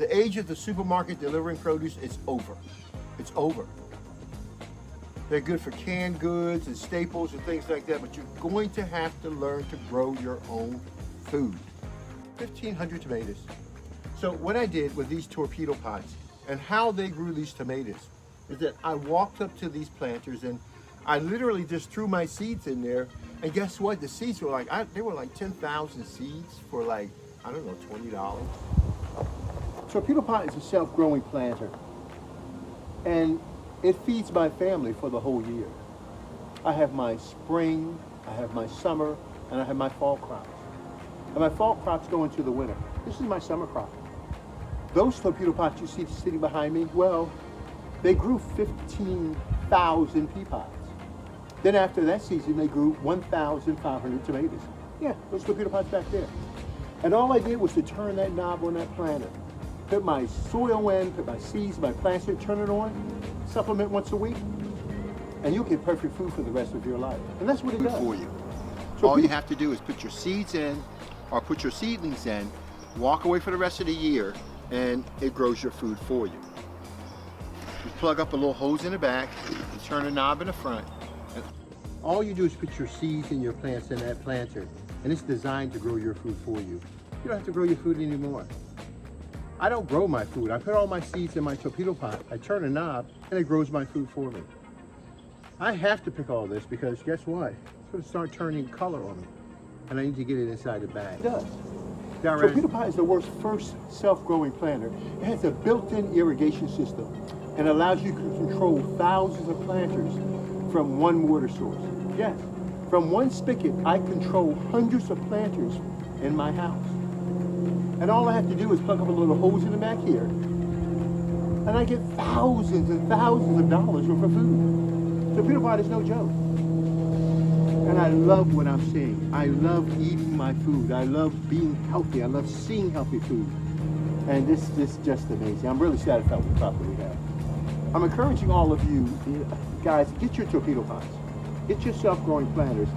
The age of the supermarket delivering produce, it's over. It's over. They're good for canned goods and staples and things like that, but you're going to have to learn to grow your own food. 1,500 tomatoes. So what I did with these torpedo pots and how they grew these tomatoes is that I walked up to these planters and I literally just threw my seeds in there, and guess what? The seeds were like, they were like 10,000 seeds for like, I don't know, $20. Torpedo pot is a self-growing planter, and it feeds my family for the whole year. I have my spring, I have my summer, and I have my fall crops. And my fall crops go into the winter. This is my summer crop. Those torpedo pots you see sitting behind me, well, they grew 15,000 pea pods. Then after that season, they grew 1,500 tomatoes. Yeah, those torpedo pots back there. And all I did was to turn that knob on that planter, put my soil in, put my seeds, my plants in, turn it on, supplement once a week, and you'll get perfect food for the rest of your life. And that's what it does. For you. So all you have to do is put your seeds in, or put your seedlings in, walk away for the rest of the year, and it grows your food for you. You plug up a little hose in the back, you turn a knob in the front. All you do is put your seeds and your plants in that planter, and it's designed to grow your food for you. You don't have to grow your food anymore. I don't grow my food. I put all my seeds in my torpedo pot, I turn a knob, and it grows my food for me. I have to pick all this because guess what? It's going to start turning color on me, and I need to get it inside the bag. It does. Torpedo pot is the world's first self-growing planter. It has a built-in irrigation system and allows you to control thousands of planters from one water source. Yes, from one spigot, I control hundreds of planters in my house. And all I have to do is plug up a little hose in the back here, and I get thousands and thousands of dollars worth of food. Torpedo pot is no joke. And I love what I'm seeing. I love eating my food. I love being healthy. I love seeing healthy food. And this is just amazing. I'm really satisfied with the crop that we have. I'm encouraging all of you, guys, get your torpedo pots. Get your self-growing planters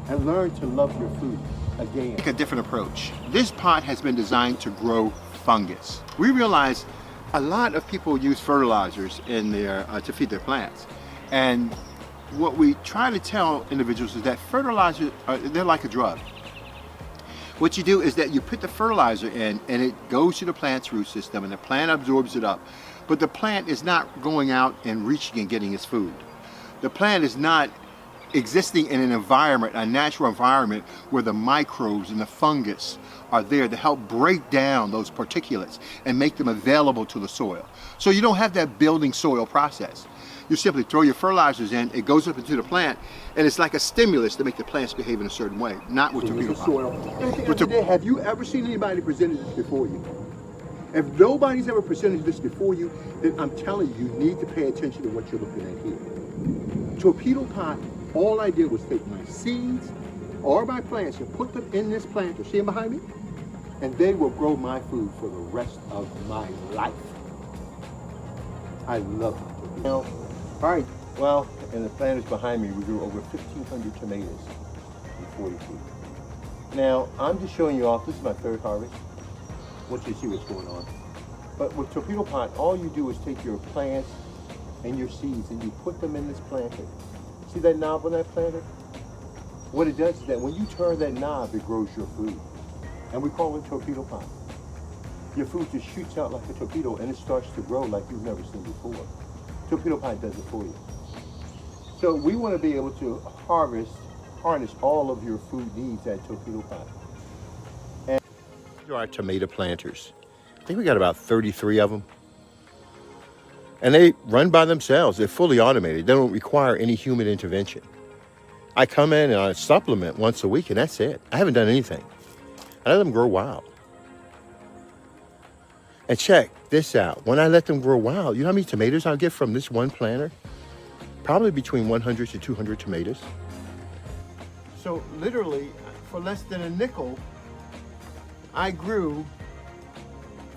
and learn to love your food again. Take a different approach. This pot has been designed to grow fungus. We realize a lot of people use fertilizers in their to feed their plants. And what we try to tell individuals is that fertilizers, they're like a drug. What you do is that you put the fertilizer in and it goes to the plant's root system and the plant absorbs it up. But the plant is not going out and reaching and getting its food. The plant is not existing in an environment, a natural environment, where the microbes and the fungus are there to help break down those particulates and make them available to the soil. So you don't have that building soil process. You simply throw your fertilizers in, it goes up into the plant, and it's like a stimulus to make the plants behave in a certain way, not with torpedo soil. Have you ever seen anybody presented this before you? If nobody's ever presented this before you, then I'm telling you, you need to pay attention to what you're looking at here. Torpedo pot, all I did was take my seeds or my plants and put them in this planter. See them behind me? And they will grow my food for the rest of my life. I love it. Now, all right, well, and the planters behind me, we grew over 1,500 tomatoes in 40 feet. Now, I'm just showing you off. This is my third harvest. Once you see what's going on. But with torpedo pot, all you do is take your plants and your seeds and you put them in this planter. See that knob on that planter? What it does is that when you turn that knob, it grows your food. And we call it torpedo pot. Your food just shoots out like a torpedo and it starts to grow like you've never seen before. Torpedo pot does it for you. So we want to be able to harness all of your food needs at torpedo pot. And these are our tomato planters. I think we got about 33 of them. And they run by themselves. They're fully automated. They don't require any human intervention. I come in and I supplement once a week and that's it. I haven't done anything. I let them grow wild. And check this out. When I let them grow wild, you know how many tomatoes I'll get from this one planter? Probably between 100 to 200 tomatoes. So literally, for less than a nickel, I grew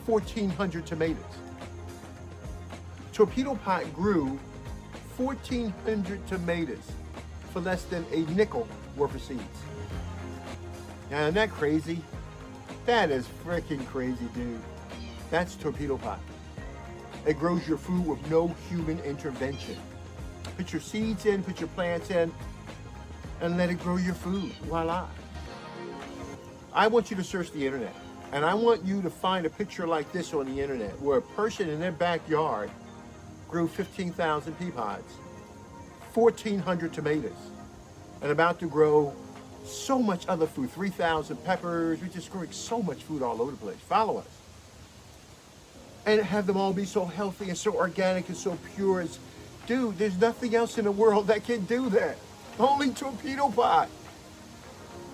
1,400 tomatoes. Torpedo pot grew 1,400 tomatoes for less than a nickel worth of seeds. Now, isn't that crazy? That is freaking crazy, dude. That's Torpedo Pot. It grows your food with no human intervention. Put your seeds in, put your plants in, and let it grow your food. Voila. I want you to search the internet, and I want you to find a picture like this on the internet where a person in their backyard grew 15,000 pea pods, 1,400 tomatoes, and about to grow so much other food, 3,000 peppers. We're just growing so much food all over the place. Follow us. And have them all be so healthy and so organic and so pure. Dude, there's nothing else in the world that can do that. Only Torpedo Pot.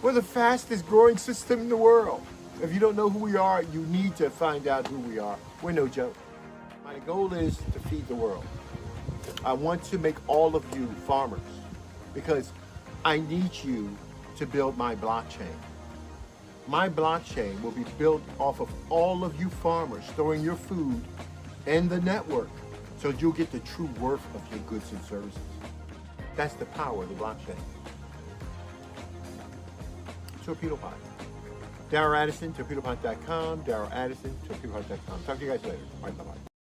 We're the fastest growing system in the world. If you don't know who we are, you need to find out who we are. We're no joke. My goal is to feed the world. I want to make all of you farmers because I need you to build my blockchain. My blockchain will be built off of all of you farmers storing your food in the network so you'll get the true worth of your goods and services. That's the power of the blockchain. Torpedo Pot. Darryl Addison, torpedopot.com. Darryl Addison, torpedopot.com. Talk to you guys later. All right, bye-bye.